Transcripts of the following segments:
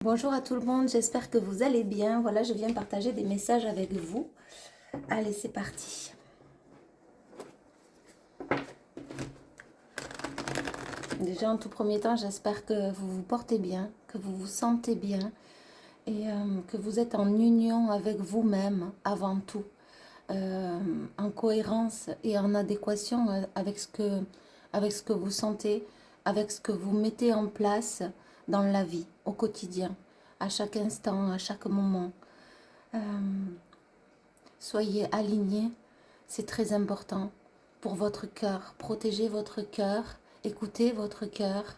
Bonjour à tout le monde, j'espère que vous allez bien. Voilà, je viens partager des messages avec vous. Allez, c'est parti. Déjà, en tout premier temps, j'espère que vous vous portez bien, que vous vous sentez bien et que vous êtes en union avec vous-même avant tout, en cohérence et en adéquation avec ce que vous sentez, avec ce que vous mettez en place dans la vie, au quotidien, à chaque instant, à chaque moment. Soyez alignés, c'est très important pour votre cœur. Protégez votre cœur, écoutez votre cœur.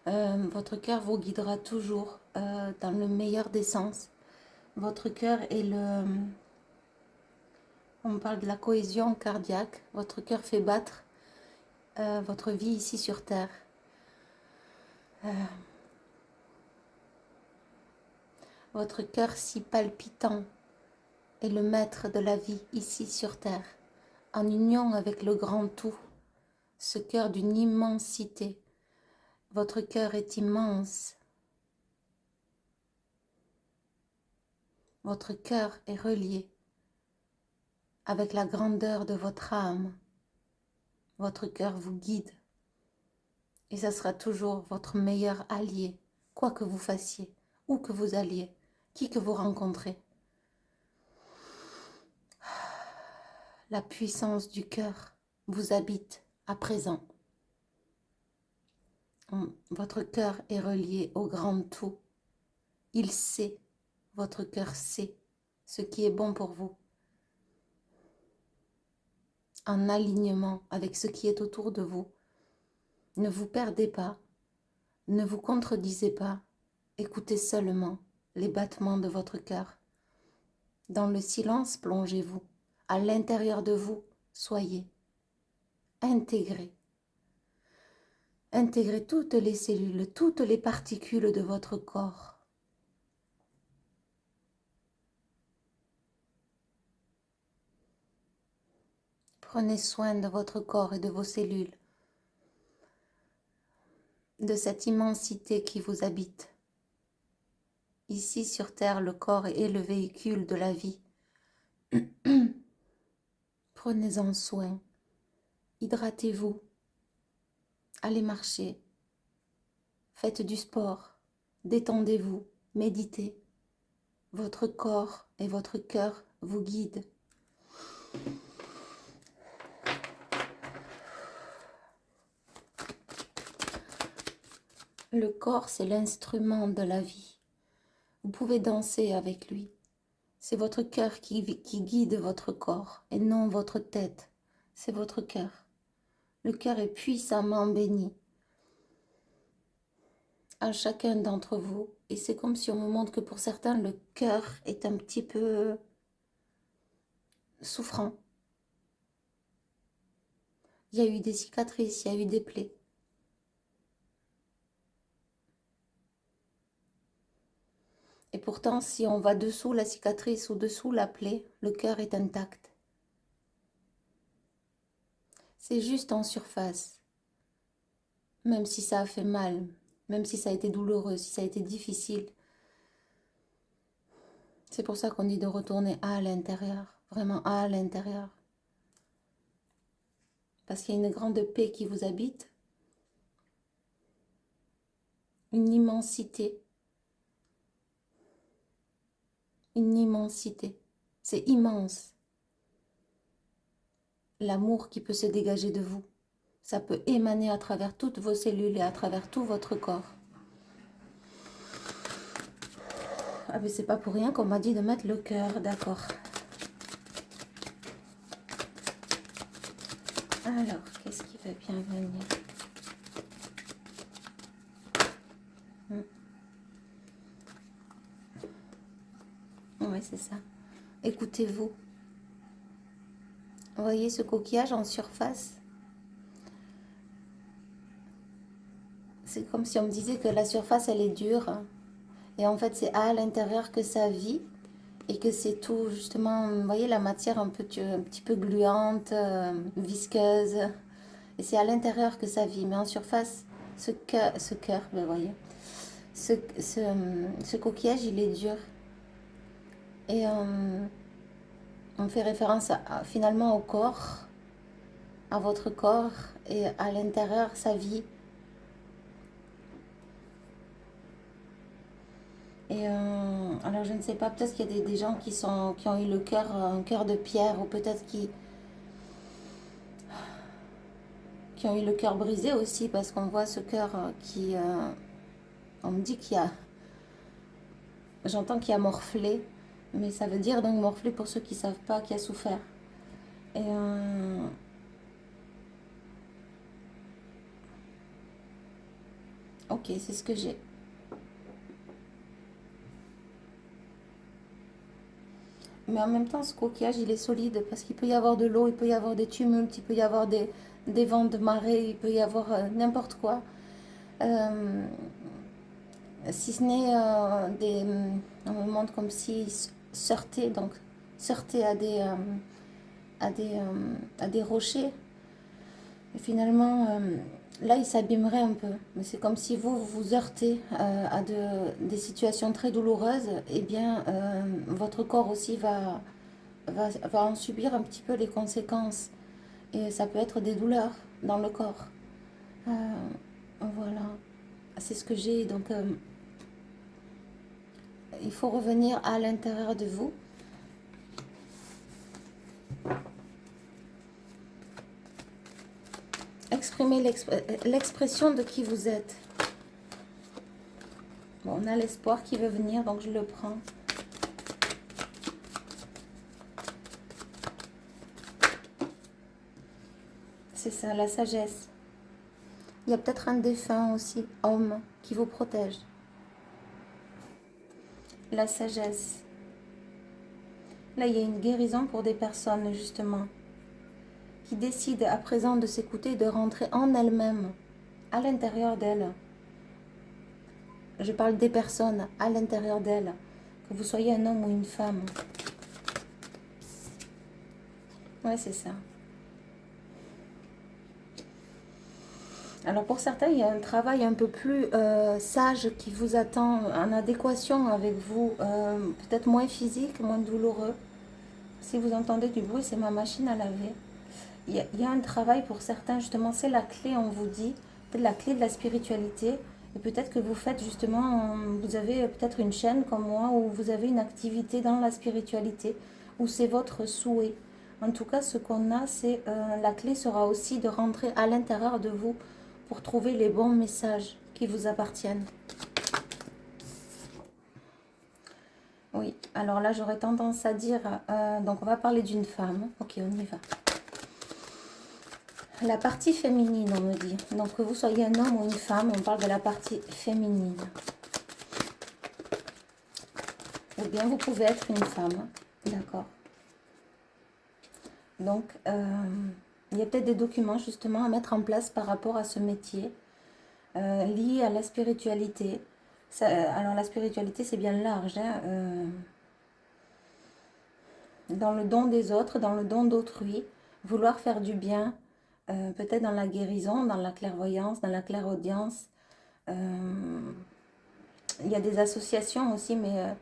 Votre cœur vous guidera toujours dans le meilleur des sens. Votre cœur est le... On parle de la cohésion cardiaque. Votre cœur fait battre votre vie ici sur Terre. Votre cœur si palpitant est le maître de la vie ici sur Terre, en union avec le grand tout, ce cœur d'une immensité. Votre cœur est immense. Votre cœur est relié avec la grandeur de votre âme. Votre cœur vous guide et ça sera toujours votre meilleur allié, quoi que vous fassiez, où que vous alliez, qui que vous rencontrez. La puissance du cœur vous habite à présent. Votre cœur est relié au grand tout. Il sait, votre cœur sait ce qui est bon pour vous. En alignement avec ce qui est autour de vous. Ne vous perdez pas, ne vous contredisez pas, écoutez seulement les battements de votre cœur. Dans le silence, plongez-vous. À l'intérieur de vous, soyez. Intégrez. Intégrez toutes les cellules, toutes les particules de votre corps. Prenez soin de votre corps et de vos cellules, de cette immensité qui vous habite. Ici sur Terre, le corps est le véhicule de la vie. Prenez-en soin. Hydratez-vous. Allez marcher. Faites du sport. Détendez-vous. Méditez. Votre corps et votre cœur vous guident. Le corps, c'est l'instrument de la vie. Vous pouvez danser avec lui. C'est votre cœur qui guide votre corps et non votre tête. C'est votre cœur. Le cœur est puissamment béni à chacun d'entre vous. Et c'est comme si on me montre que pour certains, le cœur est un petit peu souffrant. Il y a eu des cicatrices, il y a eu des plaies. Et pourtant, si on va dessous la cicatrice ou dessous la plaie, le cœur est intact. C'est juste en surface. Même si ça a fait mal, même si ça a été douloureux, si ça a été difficile. C'est pour ça qu'on dit de retourner à l'intérieur, vraiment à l'intérieur. Parce qu'il y a une grande paix qui vous habite, une immensité. Une immensité. C'est immense. L'amour qui peut se dégager de vous, ça peut émaner à travers toutes vos cellules et à travers tout votre corps. Ah mais c'est pas pour rien qu'on m'a dit de mettre le cœur, d'accord. Alors, qu'est-ce qui va bien venir? Oui, c'est ça. Écoutez-vous. Vous voyez ce coquillage en surface? C'est comme si on me disait que la surface, elle est dure. Et en fait, c'est à l'intérieur que ça vit. Et que c'est tout, justement, vous voyez, la matière un petit peu gluante, visqueuse. Et c'est à l'intérieur que ça vit. Mais en surface, ce cœur, vous voyez, ce coquillage, il est dur. Et on fait référence finalement au corps, à votre corps et à l'intérieur, sa vie. Et alors je ne sais pas, peut-être qu'il y a des gens qui ont eu le cœur, un cœur de pierre, ou peut-être qui ont eu le cœur brisé aussi, parce qu'on voit ce cœur on me dit j'entends qu'il y a morflé, mais ça veut dire donc morflé pour ceux qui ne savent pas, qui a souffert. Et ok, c'est ce que j'ai. Mais en même temps, ce coquillage, il est solide parce qu'il peut y avoir de l'eau, il peut y avoir des tumultes, il peut y avoir des vents de marée, il peut y avoir n'importe quoi. Euh, Si ce n'est on me montre comme s'il sortait, donc sortait à des rochers. Et finalement, là, il s'abîmerait un peu. Mais c'est comme si vous vous heurtez à des situations très douloureuses. Et bien, votre corps aussi va en subir un petit peu les conséquences. Et ça peut être des douleurs dans le corps. Euh, voilà. C'est ce que j'ai. Donc, il faut revenir à l'intérieur de vous. Exprimer l'expression de qui vous êtes. Bon, on a l'espoir qui veut venir, donc je le prends. C'est ça, la sagesse. Il y a peut-être un défunt aussi, homme, qui vous protège. La sagesse. Là, il y a une guérison pour des personnes, justement, qui décident à présent de s'écouter et de rentrer en elles-mêmes, à l'intérieur d'elles. Je parle des personnes à l'intérieur d'elles, que vous soyez un homme ou une femme. Ouais, c'est ça. Alors pour certains, il y a un travail un peu plus sage qui vous attend, en adéquation avec vous, peut-être moins physique, moins douloureux. Si vous entendez du bruit, c'est ma machine à laver. Il y a un travail pour certains, justement, c'est la clé, on vous dit, peut-être la clé de la spiritualité. Et peut-être que vous faites justement, vous avez peut-être une chaîne comme moi, où vous avez une activité dans la spiritualité, où c'est votre souhait. En tout cas, ce qu'on a, c'est la clé sera aussi de rentrer à l'intérieur de vous pour trouver les bons messages qui vous appartiennent. Oui, alors là, j'aurais tendance à dire, donc on va parler d'une femme. Ok, on y va. La partie féminine, on me dit. Donc que vous soyez un homme ou une femme, on parle de la partie féminine. Ou bien vous pouvez être une femme. D'accord. Donc, il y a peut-être des documents justement à mettre en place par rapport à ce métier, lié à la spiritualité. Alors la spiritualité, c'est bien large. Hein, dans le don des autres, dans le don d'autrui, vouloir faire du bien, peut-être dans la guérison, dans la clairvoyance, dans la clairaudience. Il y a des associations aussi, mais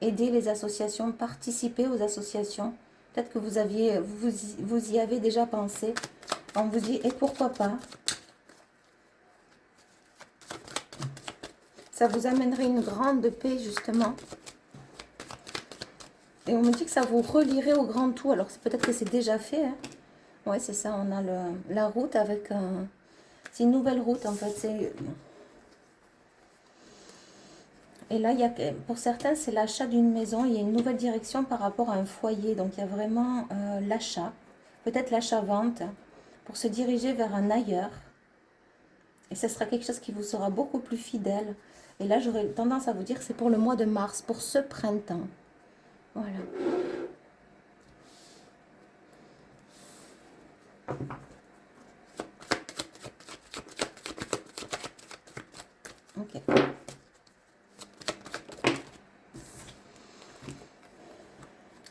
aider les associations, participer aux associations. Peut-être que vous y avez déjà pensé. On vous dit, et pourquoi pas? Ça vous amènerait une grande paix, justement. Et on me dit que ça vous relierait au grand tout. Alors peut-être que c'est déjà fait. Hein. Oui, c'est ça. On a la route avec... c'est une nouvelle route, en fait. Et là, pour certains, c'est l'achat d'une maison. Il y a une nouvelle direction par rapport à un foyer. Donc, il y a vraiment l'achat. Peut-être l'achat-vente pour se diriger vers un ailleurs. Et ce sera quelque chose qui vous sera beaucoup plus fidèle. Et là, j'aurais tendance à vous dire que c'est pour le mois de mars, pour ce printemps. Voilà. Ok.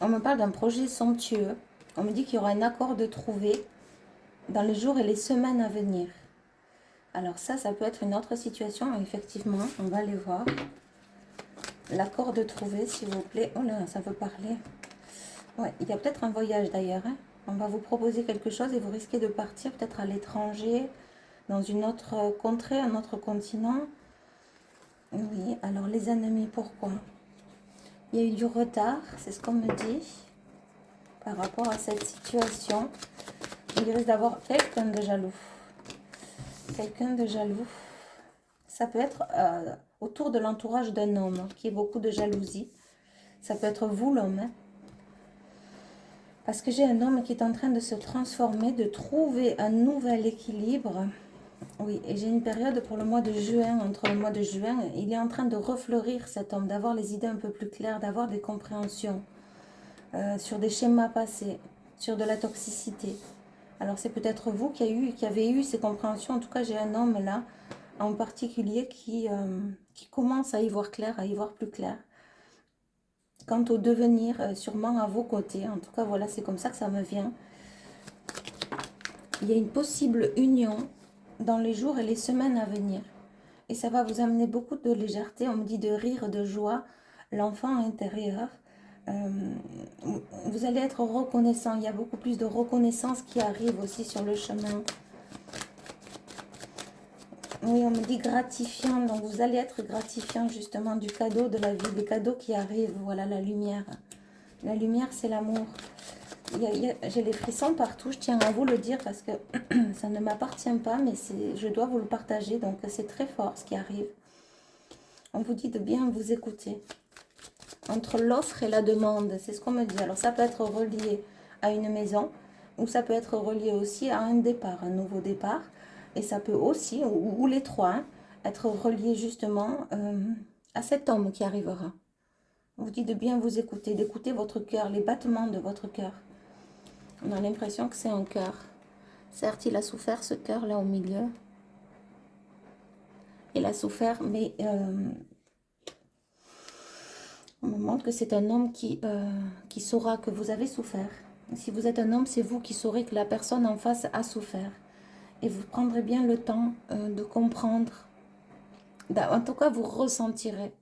On me parle d'un projet somptueux. On me dit qu'il y aura un accord de trouver dans les jours et les semaines à venir. Alors ça peut être une autre situation, effectivement, on va aller voir. L'accord de trouver, s'il vous plaît. Oh là, ça veut parler. Ouais, il y a peut-être un voyage d'ailleurs. Hein. On va vous proposer quelque chose et vous risquez de partir peut-être à l'étranger, dans une autre contrée, un autre continent. Oui, alors les ennemis, pourquoi? Il y a eu du retard, c'est ce qu'on me dit, par rapport à cette situation. Il risque d'avoir quelqu'un de jaloux. Quelqu'un de jaloux. Ça peut être autour de l'entourage d'un homme qui ait beaucoup de jalousie. Ça peut être vous l'homme. Hein. Parce que j'ai un homme qui est en train de se transformer, de trouver un nouvel équilibre. Oui, et j'ai une période pour le mois de juin, entre le mois de juin, il est en train de refleurir cet homme, d'avoir les idées un peu plus claires, d'avoir des compréhensions sur des schémas passés, sur de la toxicité. Alors c'est peut-être vous qui avez eu ces compréhensions. En tout cas, j'ai un homme là, en particulier, qui commence à y voir clair, à y voir plus clair. Quant au devenir, sûrement à vos côtés. En tout cas, voilà, c'est comme ça que ça me vient. Il y a une possible union dans les jours et les semaines à venir. Et ça va vous amener beaucoup de légèreté. On me dit de rire, de joie, l'enfant intérieur. Vous allez être reconnaissant. Il y a beaucoup plus de reconnaissance qui arrive aussi sur le chemin. Oui, on me dit gratifiant. Donc, vous allez être gratifiant justement du cadeau de la vie, des cadeaux qui arrivent. Voilà, la lumière. La lumière, c'est l'amour. J'ai les frissons partout. Je tiens à vous le dire parce que ça ne m'appartient pas, mais je dois vous le partager. Donc, c'est très fort ce qui arrive. On vous dit de bien vous écouter. Entre l'offre et la demande, c'est ce qu'on me dit. Alors, ça peut être relié à une maison ou ça peut être relié aussi à un départ, un nouveau départ. Et ça peut aussi, ou les trois, hein, être relié justement à cet homme qui arrivera. On vous dit de bien vous écouter, d'écouter votre cœur, les battements de votre cœur. On a l'impression que c'est un cœur. Certes, il a souffert ce cœur-là au milieu. Il a souffert, mais on me montre que c'est un homme qui saura que vous avez souffert. Si vous êtes un homme, c'est vous qui saurez que la personne en face a souffert. Et vous prendrez bien le temps de comprendre. En tout cas, vous ressentirez.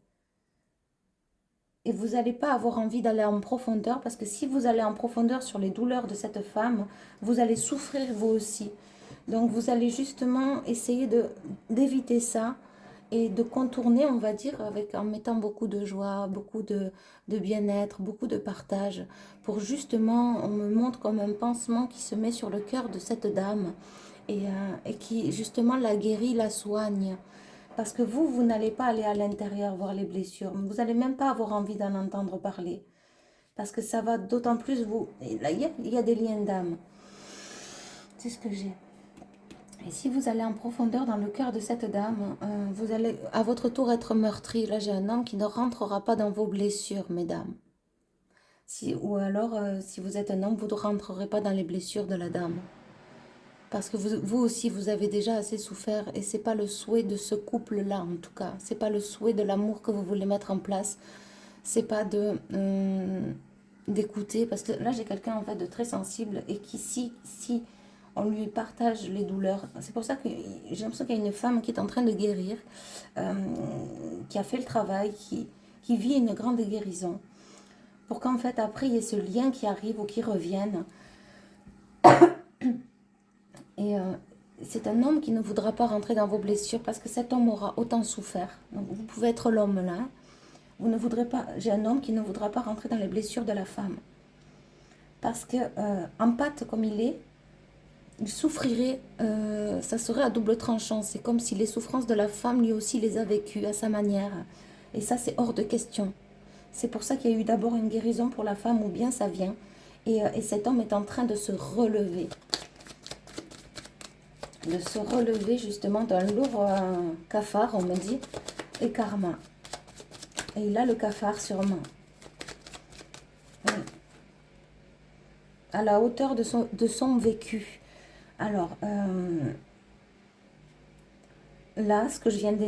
Et vous n'allez pas avoir envie d'aller en profondeur, parce que si vous allez en profondeur sur les douleurs de cette femme, vous allez souffrir vous aussi. Donc vous allez justement essayer d'éviter ça et de contourner, on va dire, en mettant beaucoup de joie, beaucoup de bien-être, beaucoup de partage, pour justement, on me montre comme un pansement qui se met sur le cœur de cette dame et qui justement la guérit, la soigne. Parce que vous n'allez pas aller à l'intérieur voir les blessures. Vous n'allez même pas avoir envie d'en entendre parler. Parce que ça va d'autant plus vous... Là, il y a des liens d'âme. C'est ce que j'ai. Et si vous allez en profondeur dans le cœur de cette dame, vous allez à votre tour être meurtri. Là, j'ai un homme qui ne rentrera pas dans vos blessures, mesdames. Ou alors, si vous êtes un homme, vous ne rentrerez pas dans les blessures de la dame. Parce que vous aussi, vous avez déjà assez souffert et c'est pas le souhait de ce couple-là, en tout cas. C'est pas le souhait de l'amour que vous voulez mettre en place. C'est pas d'écouter. Parce que là, j'ai quelqu'un en fait de très sensible et qui, si on lui partage les douleurs, c'est pour ça que j'ai l'impression qu'il y a une femme qui est en train de guérir, qui a fait le travail, qui vit une grande guérison. Pour qu'en fait, après, il y ait ce lien qui arrive ou qui revienne. Et c'est un homme qui ne voudra pas rentrer dans vos blessures parce que cet homme aura autant souffert. Donc vous pouvez être l'homme là. Vous ne voudrez pas. J'ai un homme qui ne voudra pas rentrer dans les blessures de la femme. Parce que empathe comme il souffrirait. Ça serait à double tranchant. C'est comme si les souffrances de la femme, lui aussi, les a vécues à sa manière. Et ça, c'est hors de question. C'est pour ça qu'il y a eu d'abord une guérison pour la femme, ou bien ça vient. Et cet homme est en train de se relever. De se relever justement d'un lourd cafard, on me dit, et karma. Et il a le cafard sûrement. Oui. À la hauteur de son vécu. Alors, là, ce que je viens de...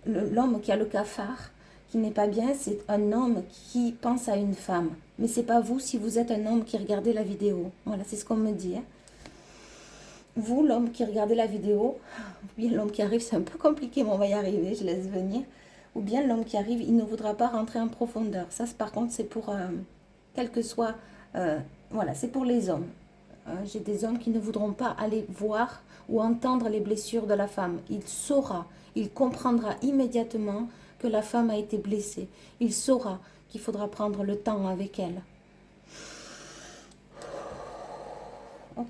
L'homme qui a le cafard, qui n'est pas bien, c'est un homme qui pense à une femme. Mais c'est pas vous si vous êtes un homme qui regardez la vidéo. Voilà, c'est ce qu'on me dit. Hein. vous, l'homme qui regardez la vidéo, ou bien l'homme qui arrive, c'est un peu compliqué, mais on va y arriver, je laisse venir. Ou bien l'homme qui arrive, il ne voudra pas rentrer en profondeur. Ça, par contre, c'est pour, quel que soit, voilà, c'est pour les hommes. J'ai des hommes qui ne voudront pas aller voir ou entendre les blessures de la femme. Il saura, il comprendra immédiatement que la femme a été blessée. Il saura qu'il faudra prendre le temps avec elle. Ok.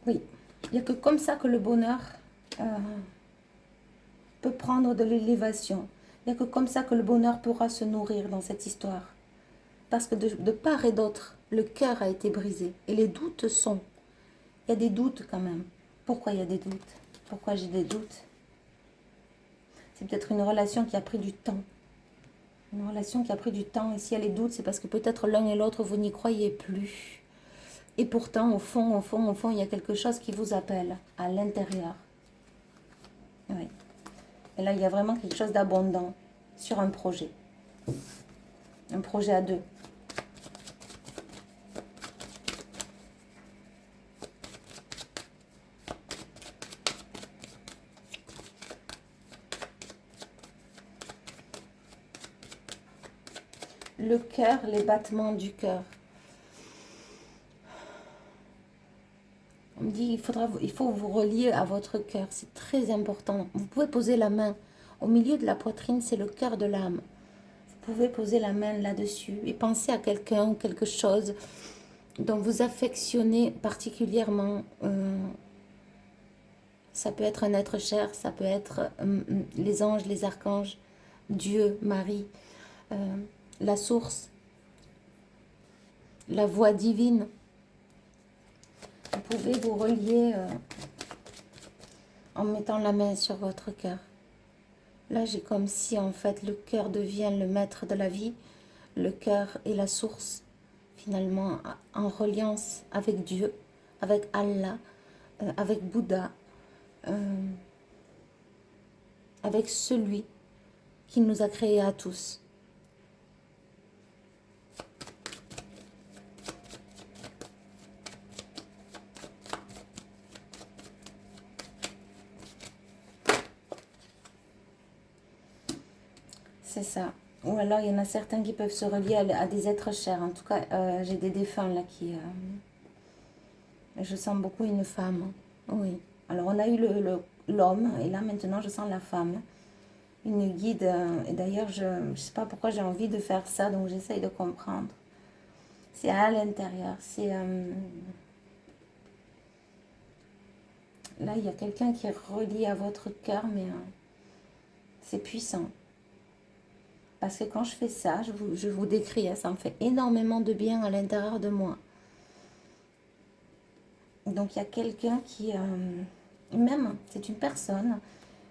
Oui, il n'y a que comme ça que le bonheur peut prendre de l'élévation. Il n'y a que comme ça que le bonheur pourra se nourrir dans cette histoire. Parce que de part et d'autre, le cœur a été brisé. Et les doutes sont. Il y a des doutes quand même. Pourquoi il y a des doutes? Pourquoi j'ai des doutes? C'est peut-être une relation qui a pris du temps. Une relation qui a pris du temps. Et s'il y a les doutes, c'est parce que peut-être l'un et l'autre, vous n'y croyez plus. Et pourtant, au fond, il y a quelque chose qui vous appelle à l'intérieur. Oui. Et là, il y a vraiment quelque chose d'abondant sur un projet. Un projet à deux. Le cœur, les battements du cœur. On me dit il faut vous relier à votre cœur. C'est très important. Vous pouvez poser la main. Au milieu de la poitrine, c'est le cœur de l'âme. Vous pouvez poser la main là-dessus et penser à quelqu'un ou quelque chose dont vous affectionnez particulièrement. Ça peut être un être cher, ça peut être les anges, les archanges, Dieu, Marie, la source, la voix divine. Vous pouvez vous relier en mettant la main sur votre cœur. Là, j'ai comme si en fait le cœur devient le maître de la vie. Le cœur est la source, finalement, en reliance avec Dieu, avec Allah, avec Bouddha, avec celui qui nous a créés à tous. C'est ça. Ou alors, il y en a certains qui peuvent se relier à des êtres chers. En tout cas, j'ai des défunts là qui... je sens beaucoup une femme. Oui. Alors, on a eu l'homme, et là, maintenant, je sens la femme. Une guide. Et d'ailleurs, je ne sais pas pourquoi j'ai envie de faire ça, donc j'essaye de comprendre. C'est à l'intérieur. C'est... là, il y a quelqu'un qui est relié à votre cœur, mais c'est puissant. Parce que quand je fais ça, je vous décris, ça me fait énormément de bien à l'intérieur de moi. Donc il y a quelqu'un qui, même, c'est une personne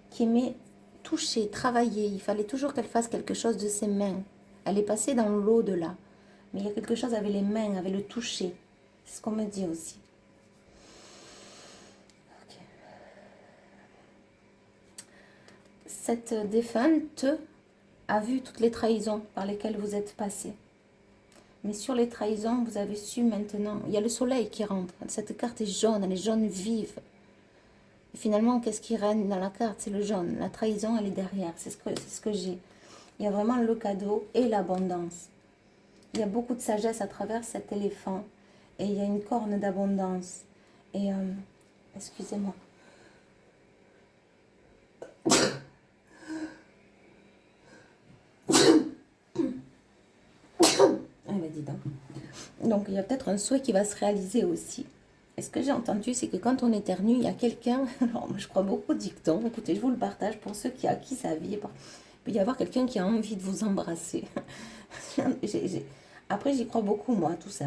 qui aimait toucher, travailler. Il fallait toujours qu'elle fasse quelque chose de ses mains. Elle est passée dans l'au-delà. Mais il y a quelque chose avec les mains, avec le toucher. C'est ce qu'on me dit aussi. Okay. Cette défunte a vu toutes les trahisons par lesquelles vous êtes passé. Mais sur les trahisons, vous avez su maintenant, il y a le soleil qui rentre. Cette carte est jaune, elle est jaune vive. Et finalement, qu'est-ce qui règne dans la carte? C'est le jaune. La trahison, elle est derrière. C'est ce que j'ai. Il y a vraiment le cadeau et l'abondance. Il y a beaucoup de sagesse à travers cet éléphant. Et il y a une corne d'abondance. Et, excusez-moi. Donc, il y a peut-être un souhait qui va se réaliser aussi. Et ce que j'ai entendu, c'est que quand on éternue, il y a quelqu'un... Alors, moi, je crois beaucoup aux dictons. Écoutez, je vous le partage pour ceux à qui ça vibre. Il peut y avoir quelqu'un qui a envie de vous embrasser. Après, j'y crois beaucoup, moi, tout ça.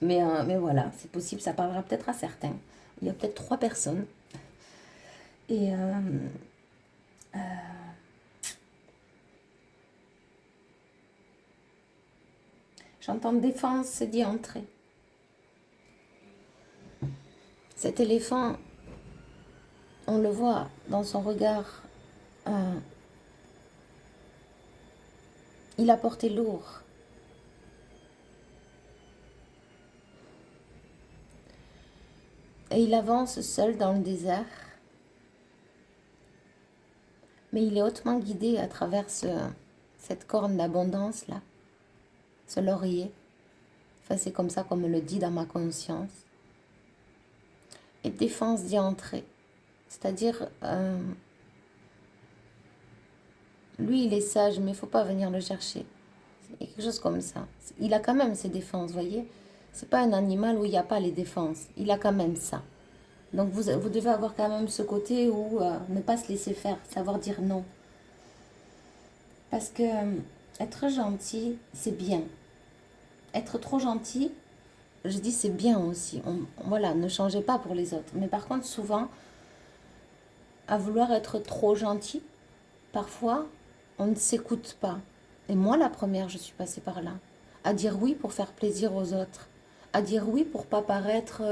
Mais voilà, c'est possible. Ça parlera peut-être à certains. Il y a peut-être 3 personnes. Et... j'entends défense d'y entrer. Cet éléphant, on le voit dans son regard, il a porté lourd. Et il avance seul dans le désert. Mais il est hautement guidé à travers cette corne d'abondance là, ce laurier. Enfin, c'est comme ça qu'on me le dit dans ma conscience. Et défense d'y entrer. C'est-à-dire, lui, il est sage, mais il ne faut pas venir le chercher. Il y a quelque chose comme ça. Il a quand même ses défenses, vous voyez. C'est pas un animal où il n'y a pas les défenses. Il a quand même ça. Donc, vous devez avoir quand même ce côté où ne pas se laisser faire, savoir dire non. Parce que être gentil, c'est bien. Être trop gentil, je dis c'est bien aussi. Voilà, ne changez pas pour les autres. Mais par contre, souvent, à vouloir être trop gentil, parfois, on ne s'écoute pas. Et moi, la première, je suis passée par là. À dire oui pour faire plaisir aux autres. À dire oui pour pas paraître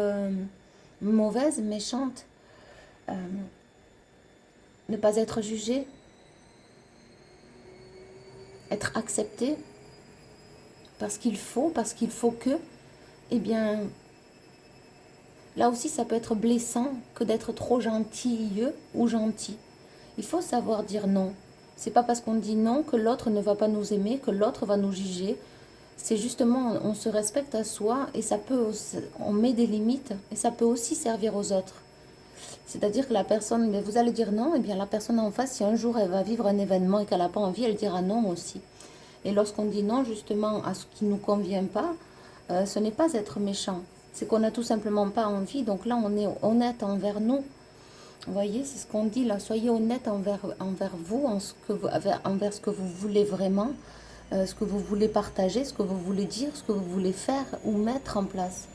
mauvaise, méchante. Ne pas être jugée. Être acceptée. Parce qu'il faut que. Eh bien, là aussi, ça peut être blessant que d'être trop gentilleux ou gentil. Il faut savoir dire non. C'est pas parce qu'on dit non que l'autre ne va pas nous aimer, que l'autre va nous juger. C'est justement, on se respecte à soi et ça peut, on met des limites et ça peut aussi servir aux autres. C'est-à-dire que la personne, vous allez dire non, et bien la personne en face, si un jour elle va vivre un événement et qu'elle n'a pas envie, elle dira non aussi. Et lorsqu'on dit non justement à ce qui ne nous convient pas, ce n'est pas être méchant. C'est qu'on n'a tout simplement pas envie. Donc là, on est honnête envers nous. Vous voyez, c'est ce qu'on dit là. Soyez honnête envers vous, envers ce que vous voulez vraiment, ce que vous voulez partager, ce que vous voulez dire, ce que vous voulez faire ou mettre en place.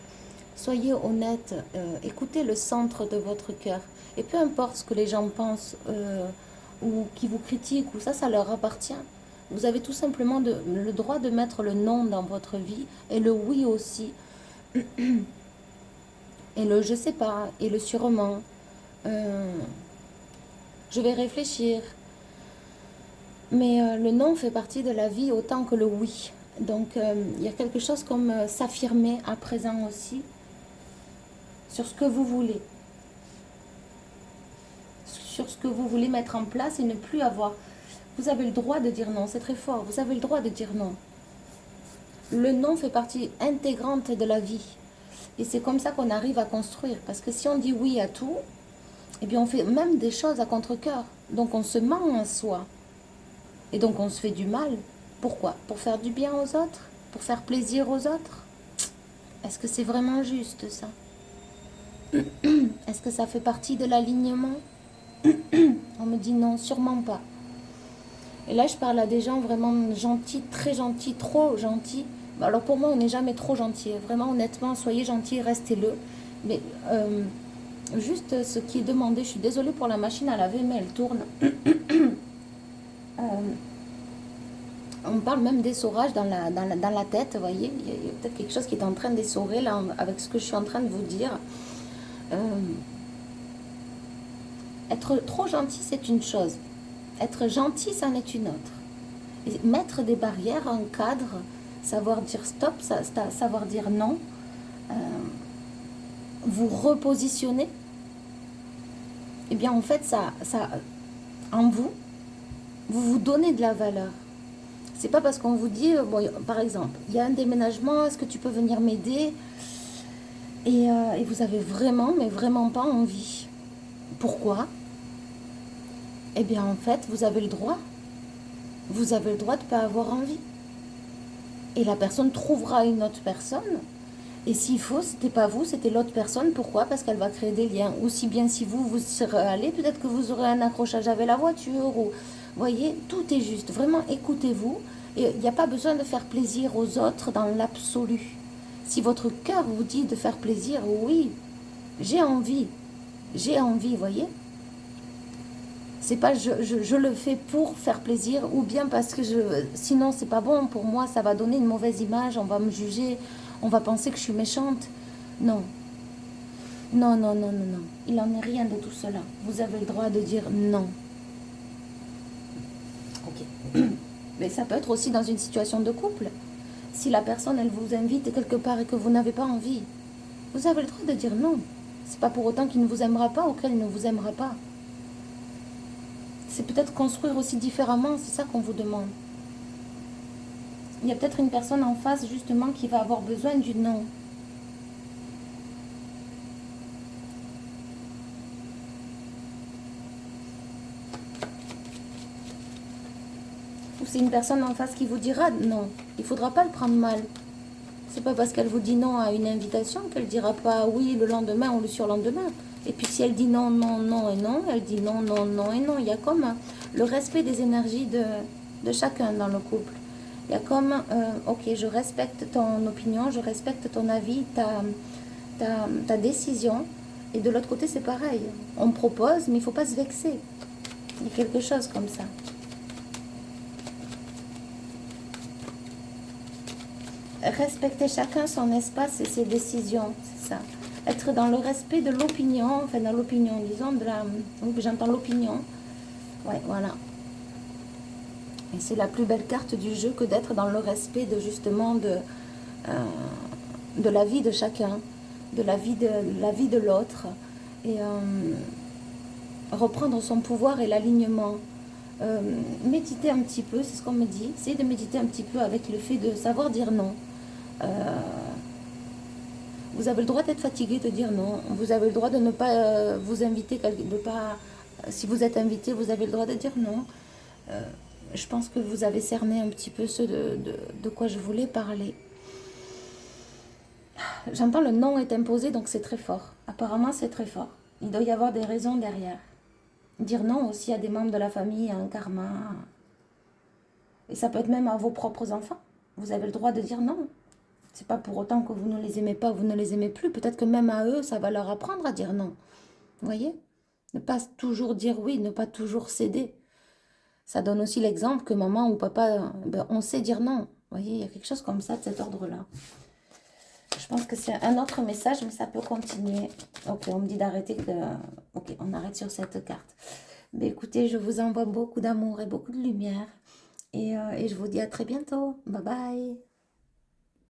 Soyez honnête, écoutez le centre de votre cœur. Et peu importe ce que les gens pensent ou qui vous critiquent, ou ça leur appartient. Vous avez tout simplement le droit de mettre le non dans votre vie et le oui aussi. Et le je sais pas, et le sûrement. Je vais réfléchir. Mais le non fait partie de la vie autant que le oui. Donc il y a quelque chose comme s'affirmer à présent aussi sur ce que vous voulez. Sur ce que vous voulez mettre en place et ne plus avoir. Vous avez le droit de dire non, c'est très fort. Vous avez le droit de dire non. Le non fait partie intégrante de la vie. Et c'est comme ça qu'on arrive à construire. Parce que si on dit oui à tout, eh bien on fait même des choses à contre-cœur. Donc on se ment à soi. Et donc on se fait du mal. Pourquoi? Pour faire du bien aux autres? Pour faire plaisir aux autres? Est-ce que c'est vraiment juste ça? Est-ce que ça fait partie de l'alignement? On me dit non, sûrement pas. Et là, je parle à des gens vraiment gentils, très gentils, trop gentils. Alors pour moi, on n'est jamais trop gentil. Vraiment, honnêtement, soyez gentils, restez-le. Mais juste ce qui est demandé, je suis désolée pour la machine à laver, mais elle tourne. On parle même d'essorage dans la tête, vous voyez. Il y a peut-être quelque chose qui est en train d'essorer là, avec ce que je suis en train de vous dire. Être trop gentil, c'est une chose. Être gentil, c'en est une autre. Et mettre des barrières, un cadre, savoir dire stop, savoir dire non, vous repositionner, eh bien en fait, ça en vous, vous vous donnez de la valeur. C'est pas parce qu'on vous dit, bon, par exemple, il y a un déménagement, est-ce que tu peux venir m'aider? Et vous avez vraiment, mais vraiment pas envie. Pourquoi? Eh bien en fait, vous avez le droit. Vous avez le droit de ne pas avoir envie. Et la personne trouvera une autre personne. Et s'il faut, c'était pas vous, c'était l'autre personne. Pourquoi? Parce qu'elle va créer des liens. Aussi bien si vous serez allé, peut-être que vous aurez un accrochage avec la voiture. Ou, voyez, tout est juste. Vraiment, écoutez-vous. Et il n'y a pas besoin de faire plaisir aux autres dans l'absolu. Si votre cœur vous dit de faire plaisir, oui, j'ai envie. J'ai envie, voyez. C'est pas je le fais pour faire plaisir ou bien parce que sinon c'est pas bon pour moi, ça va donner une mauvaise image, on va me juger, on va penser que je suis méchante. Non. Non, non, non, non, non. Il n'en est rien de tout cela. Vous avez le droit de dire non. Ok. Mais ça peut être aussi dans une situation de couple. Si la personne, elle vous invite quelque part et que vous n'avez pas envie, vous avez le droit de dire non. C'est pas pour autant qu'il ne vous aimera pas ou qu'elle ne vous aimera pas. C'est peut-être construire aussi différemment, c'est ça qu'on vous demande. Il y a peut-être une personne en face justement qui va avoir besoin du non. Ou c'est une personne en face qui vous dira non. Il ne faudra pas le prendre mal. C'est pas parce qu'elle vous dit non à une invitation qu'elle ne dira pas oui le lendemain ou le surlendemain. Et puis si elle dit non, non, non et non, elle dit non, non, non et non. Il y a comme le respect des énergies de chacun dans le couple. Il y a comme, ok, je respecte ton opinion, je respecte ton avis, ta décision. Et de l'autre côté, c'est pareil. On propose, mais il ne faut pas se vexer. Il y a quelque chose comme ça. Respecter chacun son espace et ses décisions, c'est ça. Être dans le respect de l'opinion, enfin dans l'opinion, disons, de la... Oui, j'entends l'opinion. Ouais, voilà. Et c'est la plus belle carte du jeu que d'être dans le respect de justement de la vie de chacun, de la vie de l'autre. Et reprendre son pouvoir et l'alignement. Méditer un petit peu, c'est ce qu'on me dit. Essayez de méditer un petit peu avec le fait de savoir dire non. Vous avez le droit d'être fatigué, de dire non. Vous avez le droit de ne pas vous inviter, de pas, si vous êtes invité, vous avez le droit de dire non. Je pense que vous avez cerné un petit peu ce de quoi je voulais parler. J'entends le non est imposé, donc c'est très fort. Apparemment, c'est très fort. Il doit y avoir des raisons derrière. Dire non aussi à des membres de la famille, à un karma. Et ça peut être même à vos propres enfants. Vous avez le droit de dire non. C'est pas pour autant que vous ne les aimez pas, vous ne les aimez plus. Peut-être que même à eux, ça va leur apprendre à dire non. Vous voyez? Ne pas toujours dire oui, ne pas toujours céder. Ça donne aussi l'exemple que maman ou papa, on sait dire non. Vous voyez, il y a quelque chose comme ça, de cet ordre-là. Je pense que c'est un autre message, mais ça peut continuer. Ok, on me dit d'arrêter. Ok, on arrête sur cette carte. Mais écoutez, je vous envoie beaucoup d'amour et beaucoup de lumière. Et je vous dis à très bientôt. Bye bye.